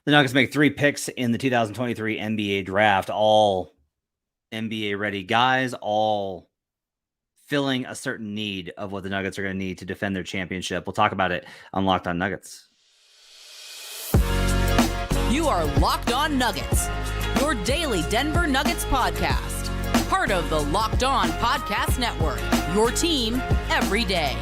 The Nuggets make 3 picks in the 2023 NBA draft, all NBA ready guys, all filling a certain need of what the Nuggets are going to need to defend their championship. We'll talk about it on Locked On Nuggets. You are Locked On Nuggets, your daily Denver Nuggets podcast. Part of the Locked On Podcast Network, your team every day.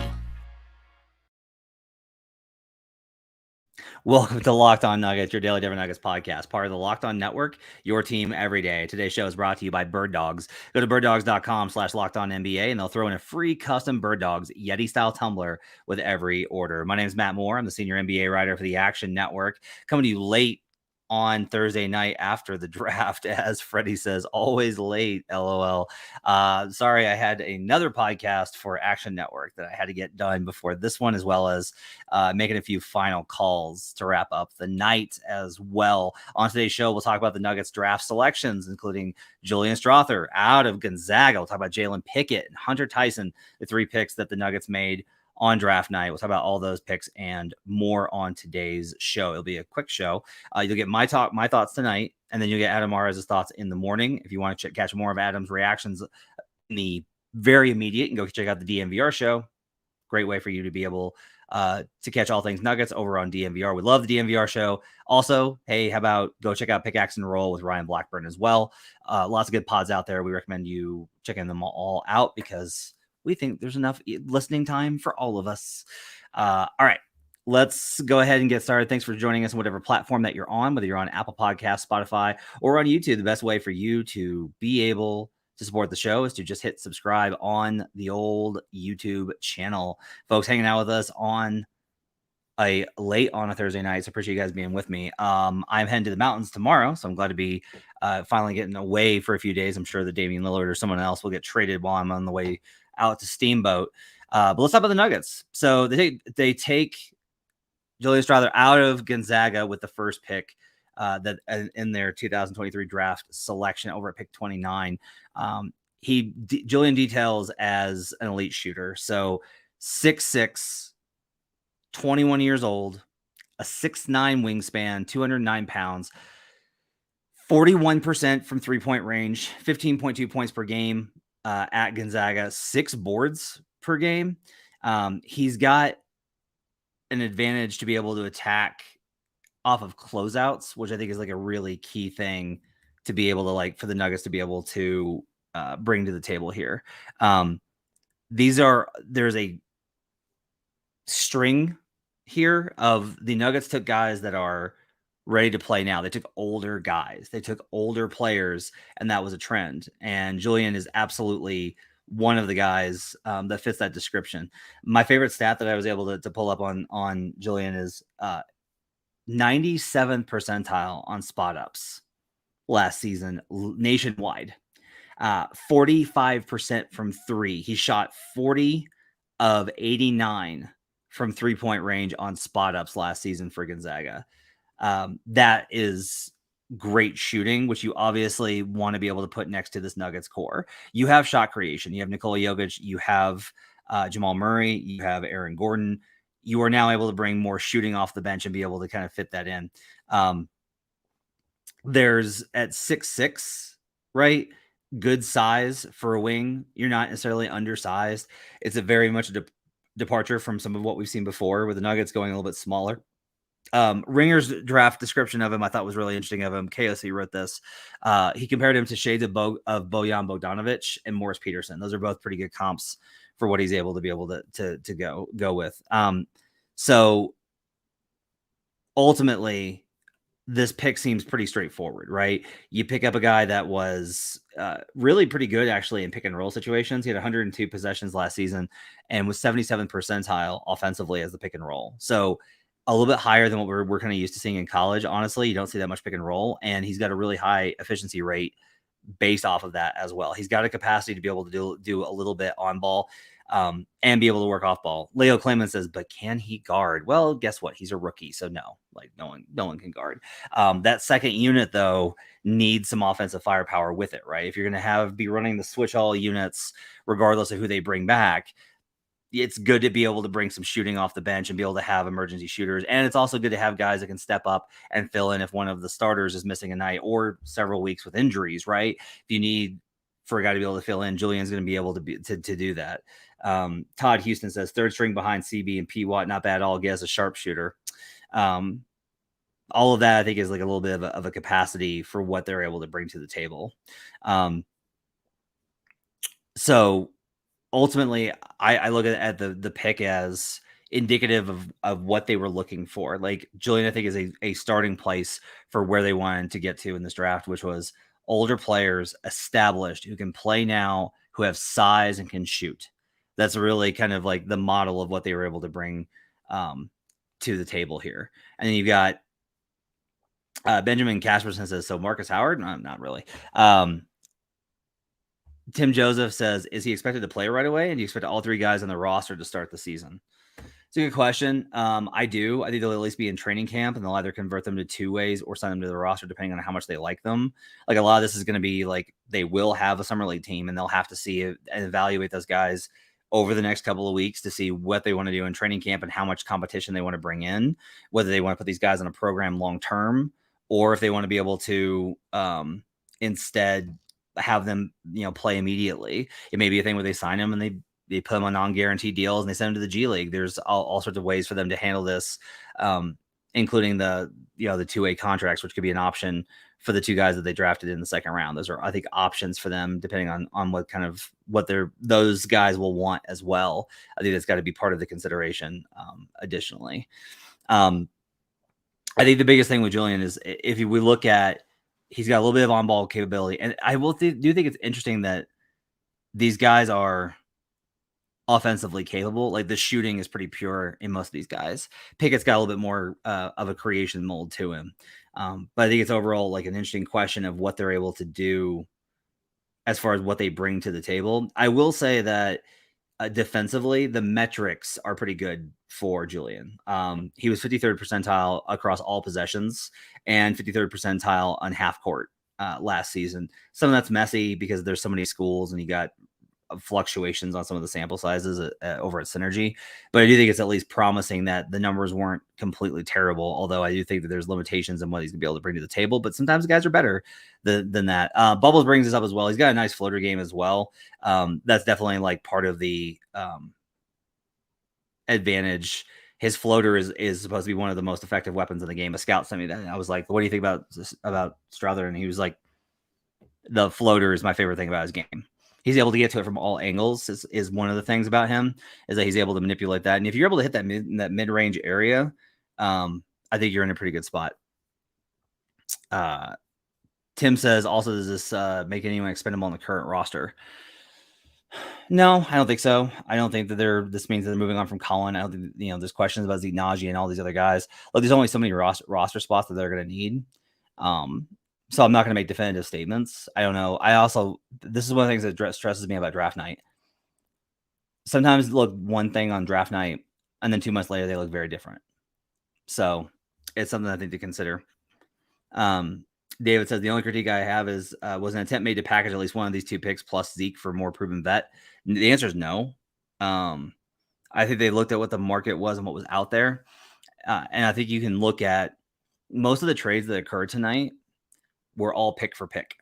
Welcome to Locked On Nuggets, your daily Denver Nuggets podcast, part of the Locked On Network, your team every day. Today's show is brought to you by Birddogs. Go to birddogs.com/LockedOnNBA, and they'll throw in a free custom Birddogs Yeti-style tumbler with every order. My name is Matt Moore. I'm the senior NBA writer for the Action Network, coming to you late on Thursday night after the draft, as Freddie says, always late, LOL. Sorry, I had another podcast for Action Network that I had to get done before this one, as well as making a few final calls to wrap up the night as well. On today's show, we'll talk about the Nuggets draft selections, including Julian Strawther out of Gonzaga. We'll talk about Jalen Pickett and Hunter Tyson, the 3 picks that the Nuggets made on draft night. We'll talk about all those picks and more on today's show. It'll be a quick show. You'll get my thoughts tonight, and then you'll get Adam Maraz's thoughts in the morning. If you want to catch more of Adam's reactions in the very immediate, and go check out the DNVR show. Great way for you to be able to catch all things Nuggets over on DNVR. We love the DNVR show. Also, hey, how about go check out Pickaxe and Roll with Ryan Blackburn as well. Lots of good pods out there. We recommend you checking them all out because we think there's enough listening time for all of us. All right, let's go ahead and get started. Thanks for joining us on whatever platform that you're on, whether you're on Apple Podcasts, Spotify, or on YouTube. The best way for you to be able to support the show is to just hit subscribe on the old YouTube channel. Folks hanging out with us on a Thursday night, so appreciate you guys being with me. I'm heading to the mountains tomorrow, so I'm glad to be finally getting away for a few days. I'm sure that Damian Lillard or someone else will get traded while I'm on the way out to Steamboat. But let's talk about the Nuggets. So they take Julian Strawther out of Gonzaga with the first pick that in their 2023 draft selection over at pick 29. Julian details as an elite shooter. So 6'6", 21 years old, a 6'9" wingspan, 209 pounds, 41% from three-point range, 15.2 points per game at Gonzaga, 6 boards per game. He's got an advantage to be able to attack off of closeouts, which I think is like a really key thing to be able to for the Nuggets to be able to bring to the table here. There's a string here of the Nuggets took guys that are ready to play now. They took older guys. They took older players, and that was a trend. And Julian is absolutely one of the guys that fits that description. My favorite stat that I was able to pull up on Julian is 97th percentile on spot ups last season nationwide. 45% from 3. He shot 40 of 89 from 3-point range on spot ups last season for Gonzaga. That is great shooting, which you obviously want to be able to put next to this Nuggets core. You have shot creation. You have Nikola Jokic. You have Jamal Murray. You have Aaron Gordon. You are now able to bring more shooting off the bench and be able to kind of fit that in. There's at 6'6", right? Good size for a wing. You're not necessarily undersized. It's a very much a departure from some of what we've seen before with the Nuggets going a little bit smaller. Ringer's draft description of him I thought was really interesting of him. KOC wrote this. He compared him to shades of Bojan Bogdanovic and Morris Peterson. Those are both pretty good comps for what he's able to go with. So ultimately, this pick seems pretty straightforward, right? You pick up a guy that was really pretty good actually in pick and roll situations. He had 102 possessions last season and was 77th percentile offensively as the pick and roll. So a little bit higher than what we're kind of used to seeing in college. Honestly, you don't see that much pick and roll, and he's got a really high efficiency rate based off of that as well. He's got a capacity to be able to do a little bit on ball and be able to work off ball. Leo Clayman says, but can he guard? Well, guess what? He's a rookie, so no, no one can guard. That second unit though needs some offensive firepower with it, right? If you're going to be running the switch all units, regardless of who they bring back, it's good to be able to bring some shooting off the bench and be able to have emergency shooters. And it's also good to have guys that can step up and fill in if one of the starters is missing a night or several weeks with injuries, right? If you need for a guy to be able to fill in, Julian's going to be able to do that. Todd Houston says third string behind CB and P. Watt, not bad at all. Guess a sharpshooter. All of that, I think, is like a little bit of a capacity for what they're able to bring to the table. So ultimately, I look at the pick as indicative of what they were looking for. Like Julian, I think, is a starting place for where they wanted to get to in this draft, which was older players established who can play now, who have size and can shoot. That's really kind of like the model of what they were able to bring to the table here. And then you've got Benjamin Casperson says, so Marcus Howard? No, not really. Tim Joseph says, is he expected to play right away? And do you expect all three guys on the roster to start the season? It's a good question. I do. I think they'll at least be in training camp, and they'll either convert them to two ways or sign them to the roster, depending on how much they like them. Like a lot of this is going to be like they will have a summer league team, and they'll have to see and evaluate those guys over the next couple of weeks to see what they want to do in training camp and how much competition they want to bring in, whether they want to put these guys on a program long term or if they want to be able to instead have them, play immediately. It may be a thing where they sign them and they put them on non-guaranteed deals and they send them to the G League. There's all sorts of ways for them to handle this, including the two-way contracts, which could be an option for the two guys that they drafted in the second round. Those are, I think, options for them depending on what those guys will want as well. I think that's got to be part of the consideration. Additionally, I think the biggest thing with Julian is if we look at, he's got a little bit of on-ball capability, and I do think it's interesting that these guys are offensively capable. Like the shooting is pretty pure in most of these guys. Pickett's got a little bit more of a creation mold to him. But I think it's overall like an interesting question of what they're able to do as far as what they bring to the table. I will say that defensively, the metrics are pretty good for Julian. He was 53rd percentile across all possessions and 53rd percentile on half court last season. Some of that's messy because there's so many schools and you got fluctuations on some of the sample sizes over at Synergy, but I do think it's at least promising that the numbers weren't completely terrible, although I do think that there's limitations on what he's gonna be able to bring to the table, but sometimes the guys are better than that. Bubbles brings this up as well. He's got a nice floater game as well. That's definitely like part of the advantage. His floater is supposed to be one of the most effective weapons in the game. A scout sent me that, and I was like, what do you think about Strawther? And he was like, the floater is my favorite thing about his game. He's able to get to it from all angles is one of the things about him, is that he's able to manipulate that. And if you're able to hit that mid-range area, I think you're in a pretty good spot. Tim says, also, does this make anyone expendable on the current roster? No, I don't think so. I don't think that this means that they're moving on from Colin. I don't think, there's questions about Zeke Naji and all these other guys. Look, there's only so many roster spots that they're going to need. So I'm not going to make definitive statements. I don't know. This is one of the things that stresses me about draft night. Sometimes look one thing on draft night, and then 2 months later, they look very different. So it's something I think to consider. David says, the only critique I have is, was an attempt made to package at least one of these two picks plus Zeke for more proven vet? The answer is no. I think they looked at what the market was and what was out there. And I think you can look at most of the trades that occurred tonight were all pick for pick,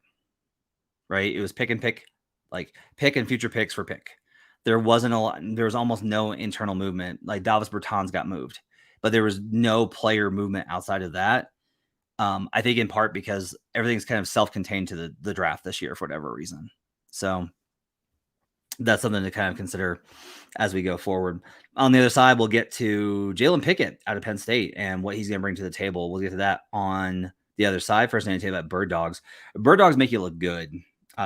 right? It was pick and pick, like pick and future picks for pick. There was almost no internal movement. Like Davis Bertans got moved, but there was no player movement outside of that. I think in part because everything's kind of self-contained to the draft this year for whatever reason. So that's something to kind of consider as we go forward. On the other side, we'll get to Jalen Pickett out of Penn State and what he's going to bring to the table. We'll get to that on the other side. First, I need to tell you about Birddogs. Birddogs make you look good.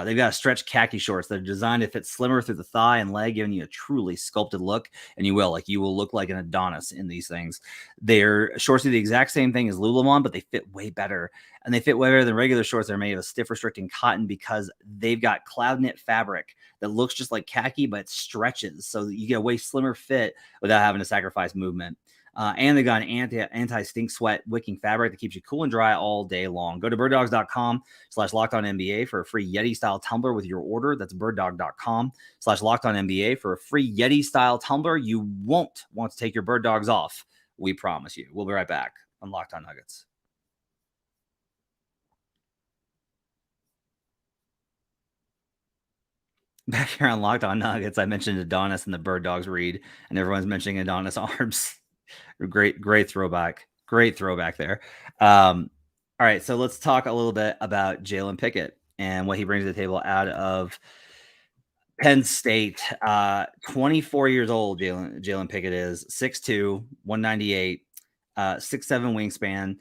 They've got stretch khaki shorts that are designed to fit slimmer through the thigh and leg, giving you a truly sculpted look. And you will look like an Adonis in these things. Their shorts do the exact same thing as Lululemon, but they fit way better. And they fit way better than regular shorts that are made of a stiff restricting cotton because they've got cloud knit fabric that looks just like khaki, but it stretches. So that you get a way slimmer fit without having to sacrifice movement. And they got an anti-stink sweat wicking fabric that keeps you cool and dry all day long. Go to birddogs.com/LockedOnNBA for a free Yeti-style tumbler with your order. That's birddog.com/LockedOnNBA for a free Yeti-style tumbler. You won't want to take your Bird Dogs off. We promise you. We'll be right back on Locked On Nuggets. Back here on Locked On Nuggets, I mentioned Adonis and the Bird Dogs read, and everyone's mentioning Adonis arms. Great throwback. Great throwback there. All right, so let's talk a little bit about Jalen Pickett and what he brings to the table out of Penn State. 24 years old, Jalen Pickett is 6'2", 198, 6'7" wingspan.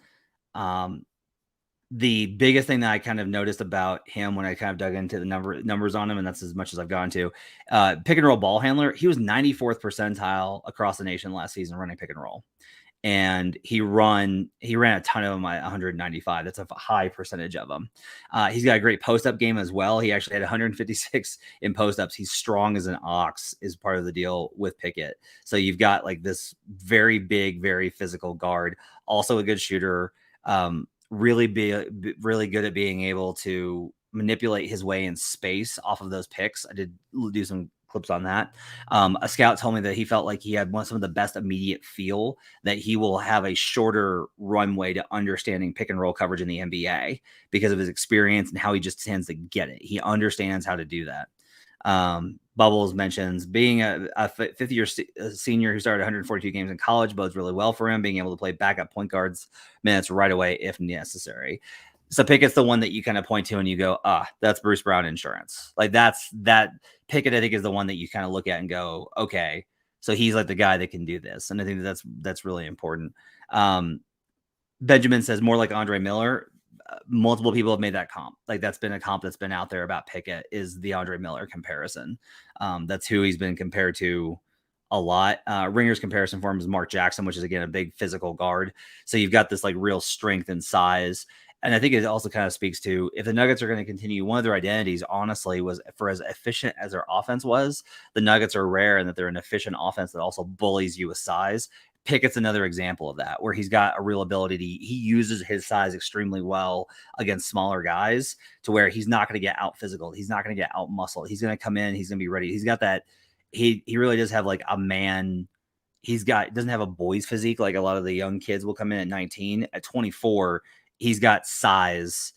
The biggest thing that I kind of noticed about him when I kind of dug into the numbers on him, and that's as much as I've gone to, pick and roll ball handler, he was 94th percentile across the nation last season running pick and roll. And he ran a ton of them at 195. That's a high percentage of them. He's got a great post-up game as well. He actually had 156 in post-ups. He's strong as an ox is part of the deal with Pickett. So you've got like this very big, very physical guard, also a good shooter, really good at being able to manipulate his way in space off of those picks. I did do some clips on that. A scout told me that he felt like he had some of the best immediate feel, that he will have a shorter runway to understanding pick and roll coverage in the NBA because of his experience and how he just tends to get it. He understands how to do that. Bubbles mentions being a fifth-year senior who started 142 games in college bodes really well for him, being able to play backup point guards minutes right away if necessary. So Pickett's the one that you kind of point to and you go, that's Bruce Brown insurance. Like that Pickett, I think, is the one that you kind of look at and go, okay, so he's like the guy that can do this. And I think that's really important. Benjamin says more like Andre Miller. Multiple people have made that comp. Like that's been a comp that's been out there about Pickett, is the Andre Miller comparison. That's who he's been compared to a lot. Ringer's comparison for him is Mark Jackson, which is again a big physical guard. So you've got this like real strength and size. And I think it also kind of speaks to, if the Nuggets are going to continue, one of their identities, honestly, was for as efficient as their offense was, the Nuggets are rare in that they're an efficient offense that also bullies you with size. Pickett's another example of that, where he's got a real ability he uses his size extremely well against smaller guys, to where he's not going to get out physical. He's not going to get out muscled. He's going to come in. He's going to be ready. He's got that. He really does have like a man. Doesn't have a boy's physique like a lot of the young kids will come in at 19. At 24, he's got size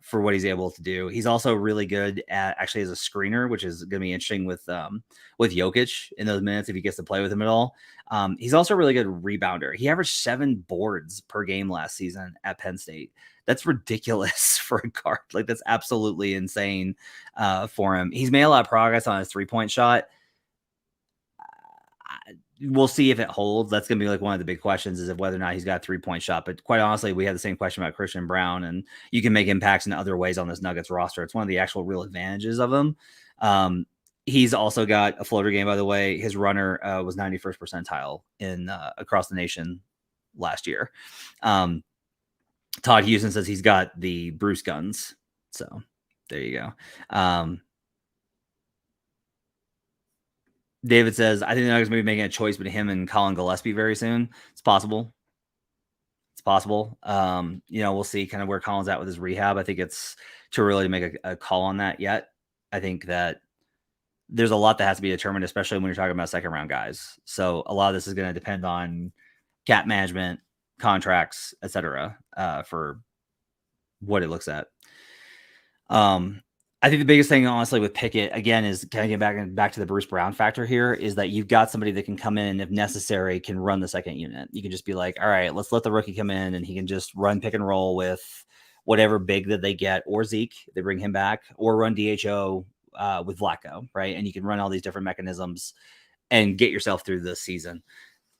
for what he's able to do. He's also really good at actually as a screener, which is going to be interesting with Jokic in those minutes if he gets to play with him at all. He's also a really good rebounder. He averaged 7 boards per game last season at Penn State. That's ridiculous for a guard. Like that's absolutely insane for him. He's made a lot of progress on his 3-point shot. We'll see if it holds. That's going to be like one of the big questions, is of whether or not he's got a 3-point shot. But quite honestly, we had the same question about Christian Brown, and you can make impacts in other ways on this Nuggets roster. It's one of the actual real advantages of him. He's also got a floater game, by the way. His runner was 91st percentile in across the nation last year. Todd Houston says he's got the Bruce guns. So there you go. David says, I think the Nuggets may be making a choice between him and Colin Gillespie very soon. It's possible. We'll see kind of where Colin's at with his rehab. I think it's too early to make a call on that yet. I think that there's a lot that has to be determined, especially when you're talking about second round guys. So a lot of this is going to depend on cap management, contracts, etc. For what it looks at. I think the biggest thing, honestly, with Pickett, again, is kind of getting back to the Bruce Brown factor here, is that you've got somebody that can come in and, if necessary, can run the second unit. You can just be like, all right, let's let the rookie come in and he can just run pick and roll with whatever big that they get, or Zeke, they bring him back, or run DHO with Vlatko, right? And you can run all these different mechanisms and get yourself through this season.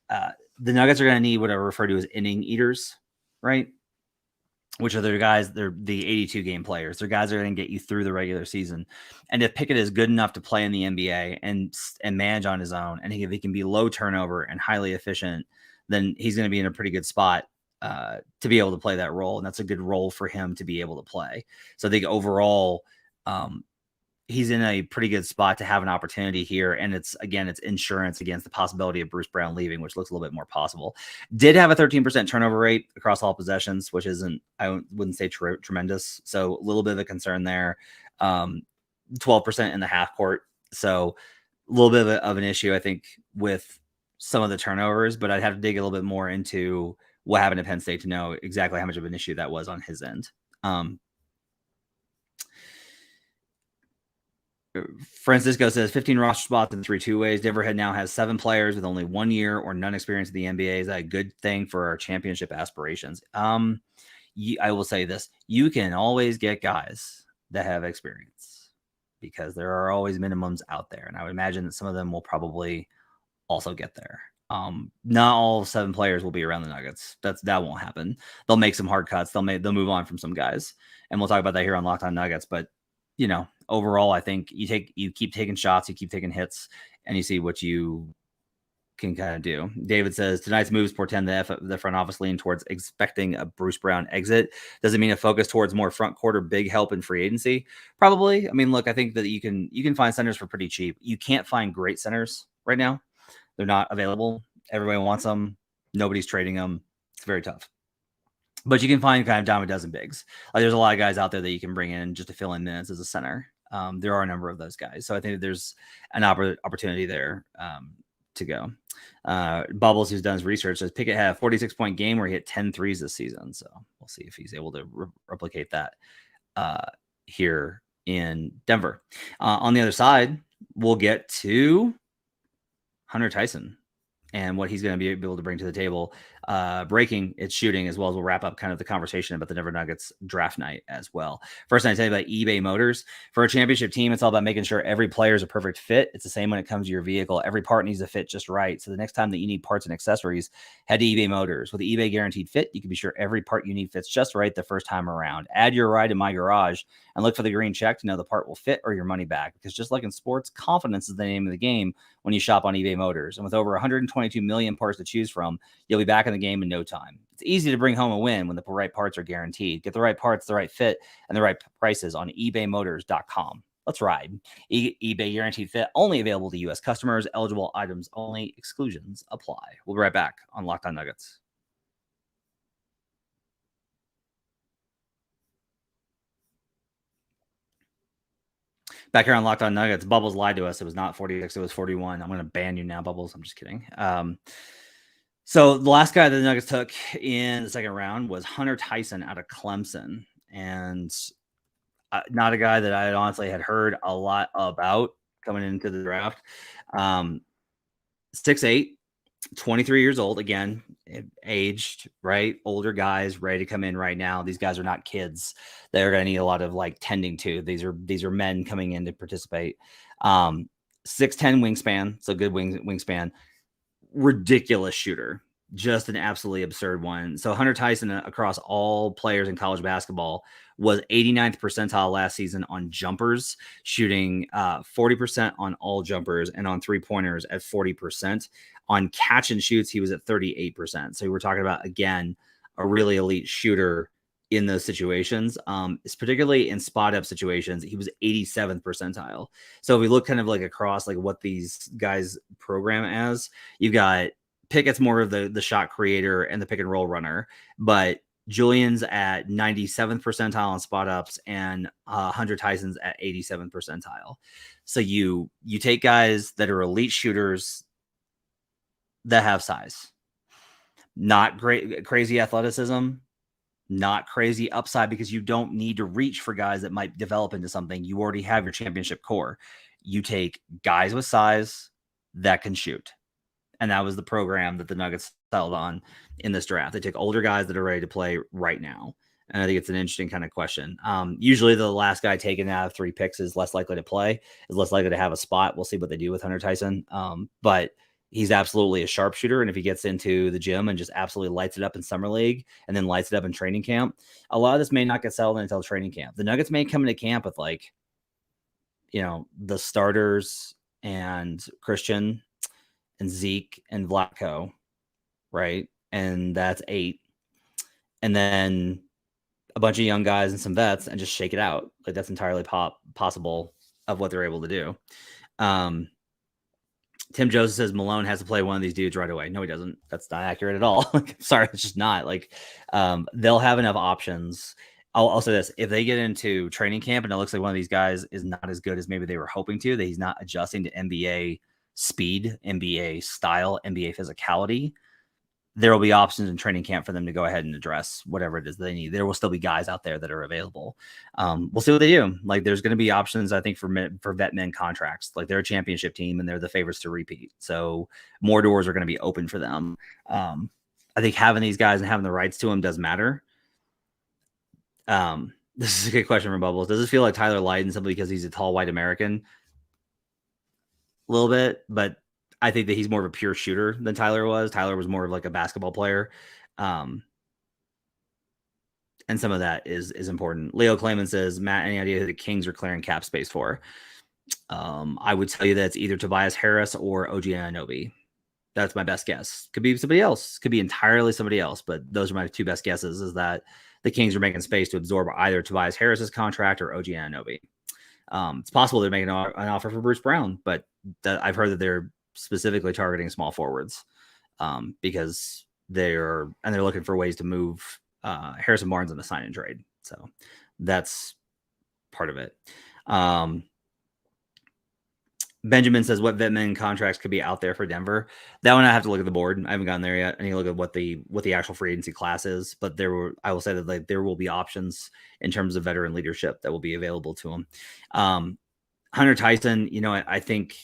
The Nuggets are going to need what I refer to as inning eaters, right? Which are their guys, they're the 82 game players. They're guys that are going to get you through the regular season. And if Pickett is good enough to play in the NBA and manage on his own, and if he can be low turnover and highly efficient, then he's going to be in a pretty good spot to be able to play that role. And that's a good role for him to be able to play. So I think overall, he's in a pretty good spot to have an opportunity here. And it's insurance against the possibility of Bruce Brown leaving, which looks a little bit more possible. Did have a 13% turnover rate across all possessions, which isn't, I wouldn't say tremendous. So a little bit of a concern there. 12% in the half court. So a little bit of an issue, I think, with some of the turnovers, but I'd have to dig a little bit more into what happened at Penn State to know exactly how much of an issue that was on his end. Francisco says 15 roster spots in 3 two-ways. Denver now has 7 players with only 1 year or none experience in the NBA. Is that a good thing for our championship aspirations? I will say this. You can always get guys that have experience because there are always minimums out there. And I would imagine that some of them will probably also get there. Not all 7 players will be around the Nuggets. That won't happen. They'll make some hard cuts. They'll move on from some guys. And we'll talk about that here on Locked On Nuggets. But overall, I think you keep taking shots, you keep taking hits, and you see what you can kind of do. David says tonight's moves portend the front office lean towards expecting a Bruce Brown exit. Does it mean a focus towards more front court or big help in free agency? Probably. I mean, look, I think that you can find centers for pretty cheap. You can't find great centers right now. They're not available. Everybody wants them. Nobody's trading them. It's very tough. But you can find kind of dime a dozen bigs. Like there's a lot of guys out there that you can bring in just to fill in minutes as a center. There are a number of those guys. So I think there's an opportunity there to go. Bubbles, who's done his research, says Pickett had a 46-point game where he hit 10 threes this season. So we'll see if he's able to replicate that here in Denver. On the other side, we'll get to Hunter Tyson and what he's going to be able to bring to the table. Breaking, it's shooting, as well as we'll wrap up kind of the conversation about the Denver Nuggets draft night as well. First, I tell you about eBay Motors. For a championship team, it's all about making sure every player is a perfect fit. It's the same when it comes to your vehicle. Every part needs to fit just right. So the next time that you need parts and accessories, head to eBay Motors. With the eBay Guaranteed Fit, you can be sure every part you need fits just right the first time around. Add your ride in my garage and look for the green check to know the part will fit or your money back. Because just like in sports, confidence is the name of the game when you shop on eBay Motors. And with over 122 million parts to choose from, you'll be back in the game in no time. It's easy to bring home a win when the right parts are guaranteed. Get the right parts, the right fit, and the right prices on ebaymotors.com. Let's ride. eBay Guaranteed Fit, only available to U.S. customers. Eligible items only. Exclusions apply. We'll be right back on Locked On Nuggets. Back here on Locked On Nuggets, Bubbles lied to us. It was not 46, it was 41. I'm going to ban you now, Bubbles. I'm just kidding. So the last guy that the Nuggets took in the second round was Hunter Tyson out of Clemson. And not a guy that I honestly had heard a lot about coming into the draft. 6'8", 23 years old. Again, aged, right? Older guys ready to come in right now. These guys are not kids. They're going to need a lot of tending to. These are men coming in to participate. 6'10" wingspan. So good wingspan. Ridiculous shooter, just an absolutely absurd one. So Hunter Tyson across all players in college basketball was 89th percentile last season on jumpers, shooting 40% on all jumpers, and on 3-pointers at 40%. On catch and shoots, he was at 38%. So we're talking about, again, a really elite shooter in those situations. It's particularly in spot up situations, he was 87th percentile. So if we look kind of across what these guys program as, you've got Pickett's more of the shot creator and the pick and roll runner, but Julian's at 97th percentile on spot ups, and Hunter Tyson's at 87th percentile. So you take guys that are elite shooters that have size, not great, crazy athleticism, not crazy upside, because you don't need to reach for guys that might develop into something. You already have your championship core. You take guys with size that can shoot. And that was the program that the Nuggets settled on in this draft. They take older guys that are ready to play right now. And I think it's an interesting kind of question. Usually the last guy taken out of 3 picks is less likely to play, is less likely to have a spot. We'll see what they do with Hunter Tyson. But he's absolutely a sharpshooter. And if he gets into the gym and just absolutely lights it up in summer league and then lights it up in training camp, a lot of this may not get settled until training camp. The Nuggets may come into camp with the starters and Christian and Zeke and Vlatko, right? And that's 8. And then a bunch of young guys and some vets, and just shake it out. That's entirely possible of what they're able to do. Tim Joseph says Malone has to play one of these dudes right away. No, he doesn't. That's not accurate at all. Sorry, it's just not. They'll have enough options. I'll say this: if they get into training camp and it looks like one of these guys is not as good as maybe they were hoping to, that he's not adjusting to NBA speed, NBA style, NBA physicality, there will be options in training camp for them to go ahead and address whatever it is they need. There will still be guys out there that are available. We'll see what they do. There's going to be options, I think, for vet men contracts. They're a championship team and they're the favorites to repeat. So more doors are going to be open for them. I think having these guys and having the rights to them does matter. This is a good question from Bubbles. Does it feel like Tyler Lydon simply because he's a tall white American? A little bit, but I think that he's more of a pure shooter than Tyler was. Tyler was more of a basketball player. And some of that is important. Leo Clayman says, Matt, any idea who the Kings are clearing cap space for? I would tell you that it's either Tobias Harris or OG Anunoby. That's my best guess. Could be somebody else. Could be entirely somebody else. But those are my two best guesses, is that the Kings are making space to absorb either Tobias Harris's contract or OG Anunoby. It's possible they're making an offer for Bruce Brown, but I've heard that they're specifically targeting small forwards because they're looking for ways to move Harrison Barnes in a sign and trade. So that's part of it. Benjamin says, what vetman contracts could be out there for Denver? That one I have to look at the board. I haven't gotten there yet. I need to look at what the actual free agency class is. But I will say that there will be options in terms of veteran leadership that will be available to him. Hunter Tyson, I think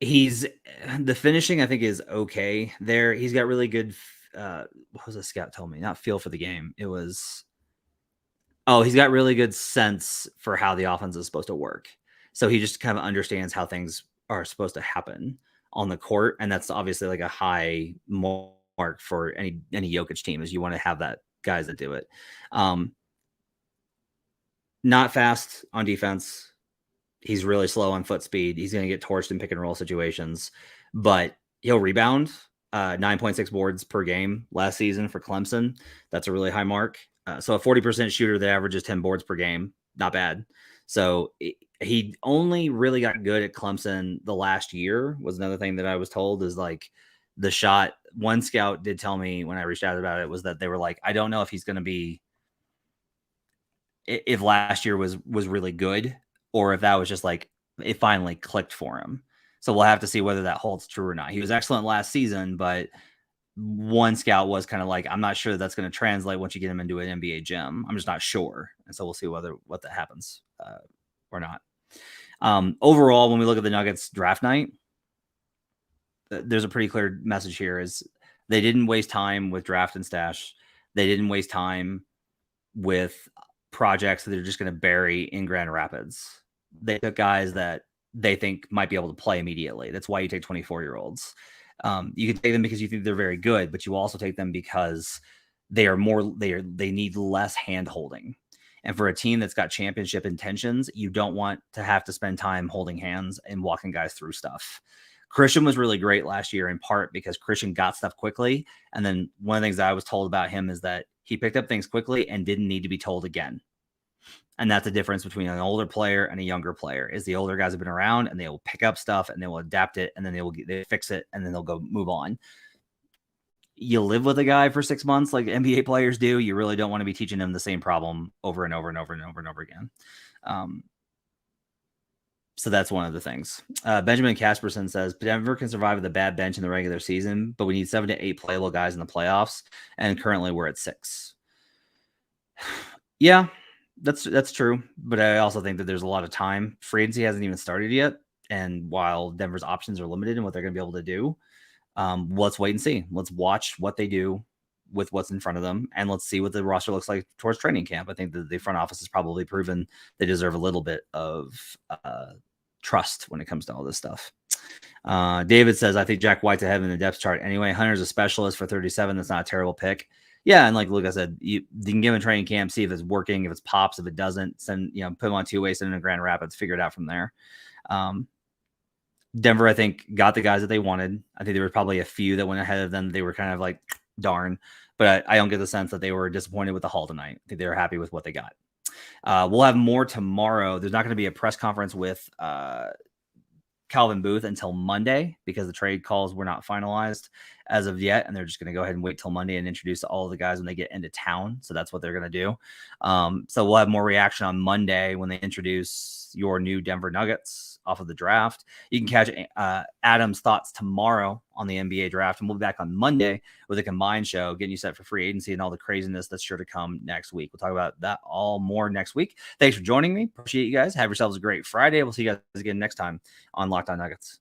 the finishing, I think, is okay there. He's got really good, what was a scout told me? Not feel for the game. It was, he's got really good sense for how the offense is supposed to work. So he just kind of understands how things are supposed to happen on the court. And that's obviously a high mark for any Jokic team, is you want to have that guys that do it. Not fast on defense. He's really slow on foot speed. He's going to get torched in pick and roll situations, but he'll rebound. 9.6 boards per game last season for Clemson. That's a really high mark. So a 40% shooter that averages 10 boards per game, not bad. So he only really got good at Clemson the last year, was another thing that I was told, is the shot. One scout did tell me when I reached out about it was that they were like, I don't know if he's going to be, if last year was really good, or if that was just it finally clicked for him. So we'll have to see whether that holds true or not. He was excellent last season, but one scout was kind of I'm not sure that's going to translate once you get him into an NBA gym. I'm just not sure. And so we'll see what that happens or not. Overall, when we look at the Nuggets draft night, there's a pretty clear message here, is they didn't waste time with draft and stash. They didn't waste time with projects that they're just going to bury in Grand Rapids. They took guys that they think might be able to play immediately. That's why you take 24-year-olds. You can take them because you think they're very good, but you also take them because they need less hand holding. And for a team that's got championship intentions, you don't want to have to spend time holding hands and walking guys through stuff. Christian was really great last year, in part because Christian got stuff quickly. And then one of the things that I was told about him is that he picked up things quickly and didn't need to be told again. And that's the difference between an older player and a younger player, is the older guys have been around and they will pick up stuff and they will adapt it, and then they fix it, and then they'll go move on. You live with a guy for 6 months like NBA players do. You really don't want to be teaching him the same problem over and over and over and over and over again. So that's one of the things. Benjamin Casperson says, Denver can survive with a bad bench in the regular season, but we need 7 to 8 playable guys in the playoffs. And currently we're at 6. Yeah, that's true. But I also think that there's a lot of time. Free agency hasn't even started yet. And while Denver's options are limited in what they're going to be able to do, let's wait and see. Let's watch what they do with what's in front of them, and let's see what the roster looks like towards training camp. I think that the front office has probably proven they deserve a little bit of trust when it comes to all this stuff. David says, I think Jack White's ahead in the depth chart anyway. Hunter's a specialist for 37. That's not a terrible pick. Yeah, and like Luke, I said, you can give him a training camp, see if it's working, if it's pops, if it doesn't, send put him on two-way, send him to Grand Rapids, figure it out from there. Denver, I think, got the guys that they wanted. I think there were probably a few that went ahead of them. They were kind of like, darn. but I don't get the sense that they were disappointed with the haul tonight. I think they were happy with what they got. We'll have more tomorrow. There's not going to be a press conference with Calvin Booth until Monday because the trade calls were not finalized as of yet, and they're just going to go ahead and wait till Monday and introduce all of the guys when they get into town. So that's what they're going to do. So we'll have more reaction on Monday when they introduce your new Denver Nuggets off of the draft. You can catch Adam's thoughts tomorrow on the NBA draft, and we'll be back on Monday with a combined show, getting you set for free agency and all the craziness that's sure to come next week. We'll talk about that all more next week. Thanks for joining me. Appreciate you guys. Have yourselves a great Friday. We'll see you guys again next time on Locked On Nuggets.